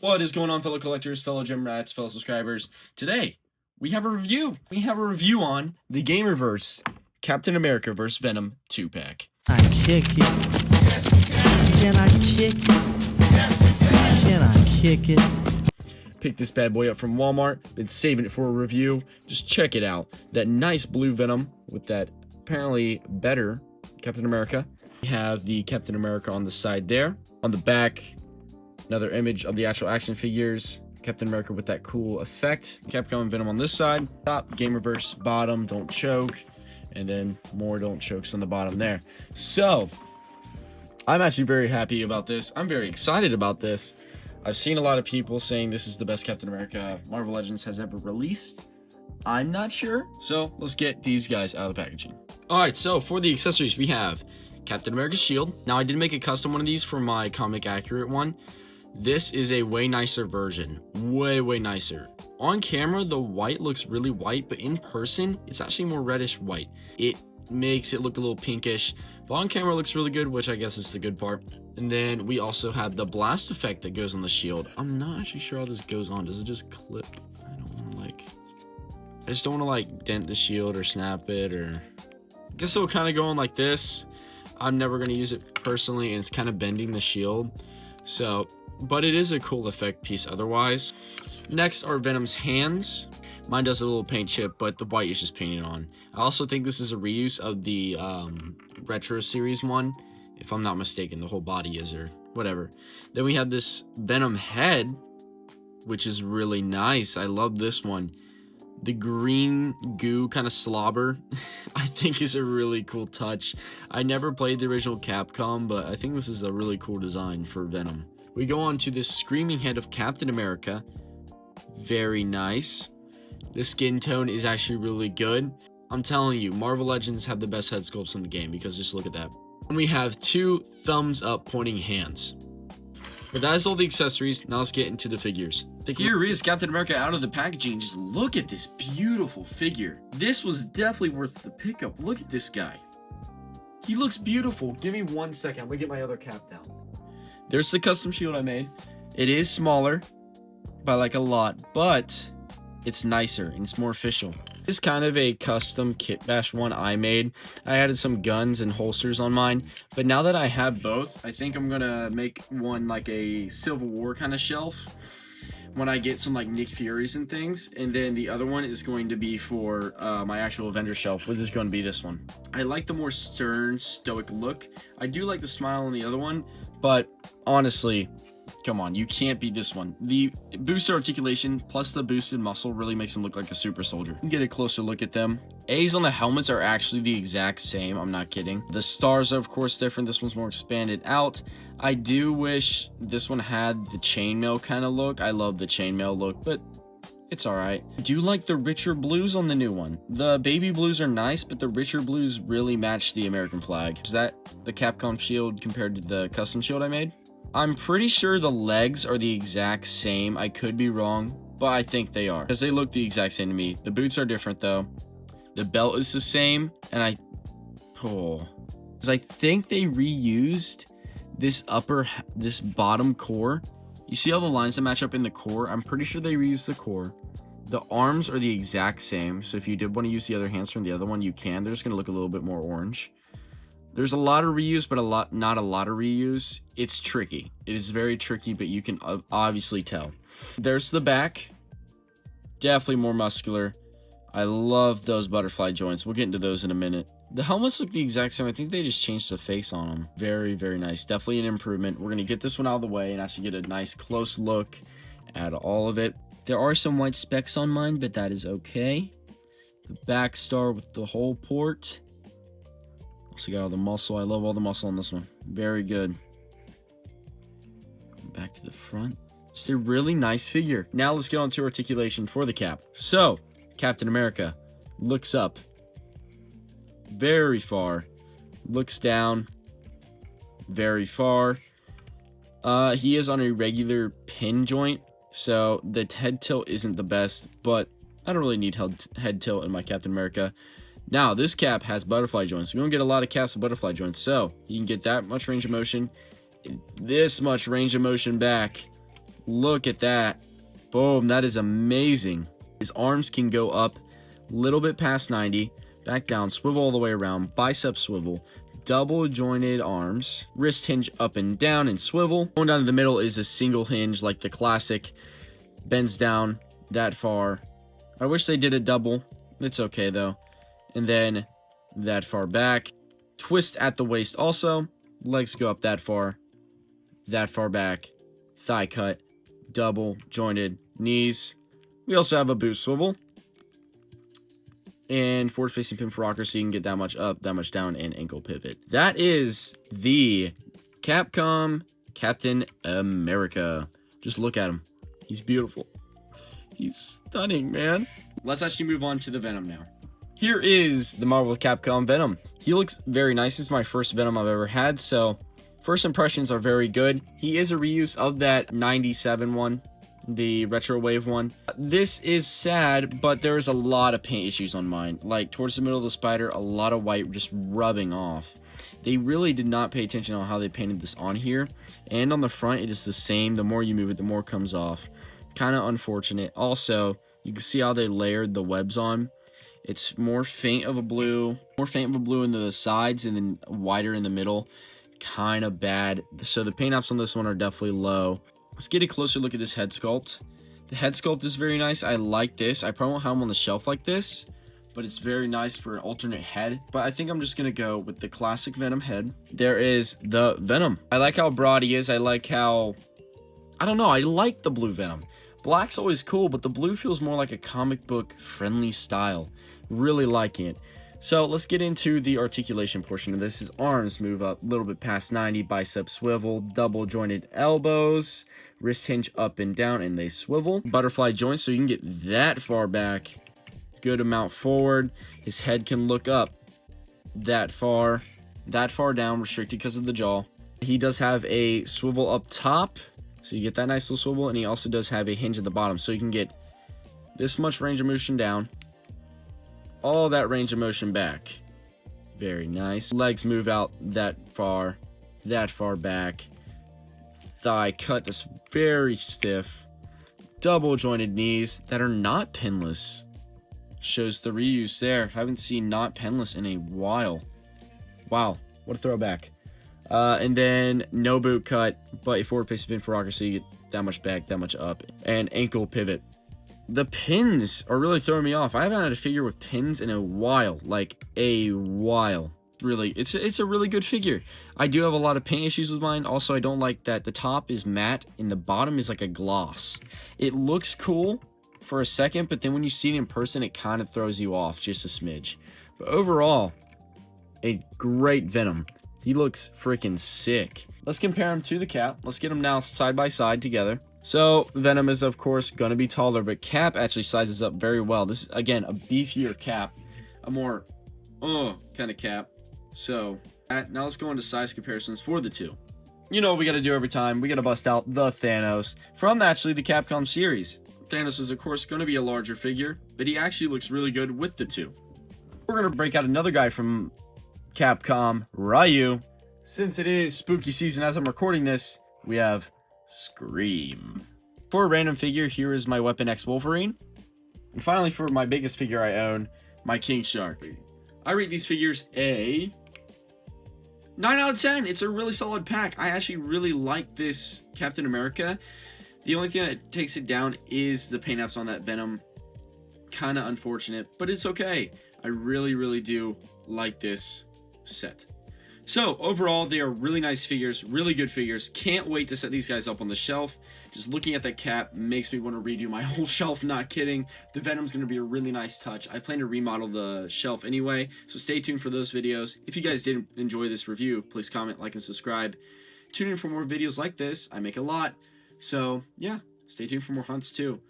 What is going on, fellow collectors, fellow gem rats, fellow subscribers? Today, we have a review. We have a review on the Gamerverse Captain America vs. Venom 2-pack. I kick it? Can I kick it? Can I kick it? Picked this bad boy up from Walmart. Been saving it for a review. Just check it out. That nice blue Venom with that apparently better Captain America. We have the Captain America on the side there. On the back, another image of the actual action figures. Captain America with that cool effect. Capcom and Venom on this side. Top, Gamerverse, bottom, don't choke. And then more don't chokes on the bottom there. So, I'm actually very happy about this. I'm very excited about this. I've seen a lot of people saying this is the best Captain America Marvel Legends has ever released. I'm not sure. So, let's get these guys out of the packaging. Alright, so for the accessories, we have Captain America's shield. Now, I did make a custom one of these for my Comic Accurate one. This is a way nicer version. Way nicer. On camera, the white looks really white, but in person, it's actually more reddish white. It makes it look a little pinkish, but on camera it looks really good, which I guess is the good part. And then we also have the blast effect that goes on the shield. I'm not actually sure how this goes on. Does it just clip? I just don't want to like dent the shield or snap it, or I guess it'll kind of go on like this. I'm never going to use it personally, and it's kind of bending the shield. So, but it is a cool effect piece otherwise. Next are Venom's hands. Mine does a little paint chip, but the white is just painted on. I also think this is a reuse of the Retro Series one, if I'm not mistaken. The whole body is, or whatever. Then we have this Venom head, which is really nice. I love this one. The green goo kind of slobber, I think is a really cool touch. I never played the original Capcom, but I think this is a really cool design for Venom. We go on to this screaming head of Captain America. Very nice. The skin tone is actually really good. I'm telling you, Marvel Legends have the best head sculpts in the game, because just look at that. And we have two thumbs up pointing hands. But that is all the accessories. Now let's get into the figures. Here is Captain America out of the packaging. Just look at this beautiful figure. This was definitely worth the pickup. Look at this guy. He looks beautiful. Give me 1 second. I'm gonna get my other cap down. There's the custom shield I made. It is smaller by like a lot, but it's nicer and it's more official. This is kind of a custom kit bash one I made. I added some guns and holsters on mine, but now that I have both, I think I'm gonna make one like a Civil War kind of shelf when I get some like Nick Furies and things, and then the other one is going to be for my actual Avenger shelf, which is going to be this one. I like the more stern, stoic look. I do like the smile on the other one, but honestly, come on, you can't beat this one. The boosted articulation plus the boosted muscle really makes him look like a super soldier. You can get a closer look at them. A's on the helmets are actually the exact same. I'm not kidding. The stars are of course different. This one's more expanded out. I do wish this one had the chainmail kind of look. I love the chainmail look, but it's alright. I do like the richer blues on the new one. The baby blues are nice, but the richer blues really match the American flag. Is that the Capcom shield compared to the custom shield I made? I'm pretty sure the legs are the exact same. I could be wrong, but I think they are, because they look the exact same to me. The boots are different though. The belt is the same, and because I think they reused this bottom core. You see all the lines that match up in the core? I'm pretty sure they reused the core. The arms are the exact same, so if you did want to use the other hands from the other one, you can. They're just going to look a little bit more orange. There's a lot of reuse, but not a lot of reuse. It's tricky. It is very tricky, but you can obviously tell. There's the back. Definitely more muscular. I love those butterfly joints. We'll get into those in a minute. The helmets look the exact same. I think they just changed the face on them. Very nice. Definitely an improvement. We're going to get this one out of the way and actually get a nice close look at all of it. There are some white specks on mine, but that is okay. The back star with the hole port. Also got all the muscle. I love all the muscle on this one. Very good. Going back to the front. Just a really nice figure. Now let's get on to articulation for the cap. So, Captain America looks up very far. Looks down very far. He is on a regular pin joint, so the head tilt isn't the best, but I don't really need head tilt in my Captain America. Now, this cap has butterfly joints. We don't get a lot of caps with butterfly joints, so you can get that much range of motion, this much range of motion back. Look at that. Boom, that is amazing. His arms can go up a little bit past 90, back down, swivel all the way around, bicep swivel, double jointed arms, wrist hinge up and down and swivel. Going down to the middle is a single hinge like the classic, bends down that far. I wish they did a double. It's okay though. And then that far back. Twist at the waist also. Legs go up that far back. Thigh cut, double jointed knees. We also have a boot swivel. And forward facing pin for rocker so you can get that much up, that much down, and ankle pivot. That is the Capcom Captain America. Just look at him. He's beautiful. He's stunning, man. Let's actually move on to the Venom now. Here is the Marvel Capcom Venom. He looks very nice. This is my first Venom I've ever had, so first impressions are very good. He is a reuse of that 97 one, the retro wave one. This is sad, but there's a lot of paint issues on mine. Like towards the middle of the spider, a lot of white just rubbing off. They really did not pay attention on how they painted this on here. And on the front, it is the same. The more you move it, the more it comes off. Kind of unfortunate. Also, you can see how they layered the webs on. It's more faint of a blue in the sides and then wider in the middle. Kind of bad. So the paint apps on this one are definitely low. Let's get a closer look at this head sculpt. The head sculpt is very nice. I like this. I probably won't have them on the shelf like this, but it's very nice for an alternate head. But I think I'm just gonna go with the classic Venom head. There is the Venom. I like how broad he is. I like how, I don't know, I like the blue Venom. Black's always cool, but the blue feels more like a comic book friendly style. Really liking it. So let's get into the articulation portion of this. His arms move up a little bit past 90, bicep swivel, double jointed elbows, wrist hinge up and down, and they swivel. Butterfly joints, so you can get that far back, good amount forward. His head can look up that far down, restricted because of the jaw. He does have a swivel up top, so you get that nice little swivel, and he also does have a hinge at the bottom, so you can get this much range of motion down, all that range of motion back. Very nice. Legs move out that far back. Thigh cut that's very stiff. Double jointed knees that are not pinless. Shows the reuse there. Haven't seen not pinless in a while. Wow, what a throwback. And then no boot cut, but a forward pace spin for rocker so you get that much back, that much up. And ankle pivot. The pins are really throwing me off. I haven't had a figure with pins in a while. Like, a while. Really, it's a really good figure. I do have a lot of paint issues with mine. Also, I don't like that the top is matte and the bottom is like a gloss. It looks cool for a second, but then when you see it in person, it kind of throws you off just a smidge. But overall, a great Venom. He looks freaking sick. Let's compare him to the Cap. Let's get them now side by side together. So, Venom is, of course, going to be taller, but Cap actually sizes up very well. This is, again, a beefier Cap. A more, kind of Cap. So, now let's go into size comparisons for the two. You know what we got to do every time. We got to bust out the Thanos from, actually, the Capcom series. Thanos is, of course, going to be a larger figure, but he actually looks really good with the two. We're going to break out another guy from Capcom, Ryu. Since it is spooky season as I'm recording this, we have Scream. For a random figure, here is my Weapon X Wolverine. And finally, for my biggest figure I own, my King Shark. I rate these figures a 9 out of 10. It's a really solid pack. I actually really like this Captain America. The only thing that takes it down is the paint apps on that Venom. Kind of unfortunate, but it's okay. I really, really do like this set. So, overall, they are really nice figures, really good figures. Can't wait to set these guys up on the shelf. Just looking at that Cap makes me want to redo my whole shelf, not kidding. The Venom's going to be a really nice touch. I plan to remodel the shelf anyway, so stay tuned for those videos. If you guys did enjoy this review, please comment, like, and subscribe. Tune in for more videos like this. I make a lot. So, yeah, stay tuned for more hunts, too.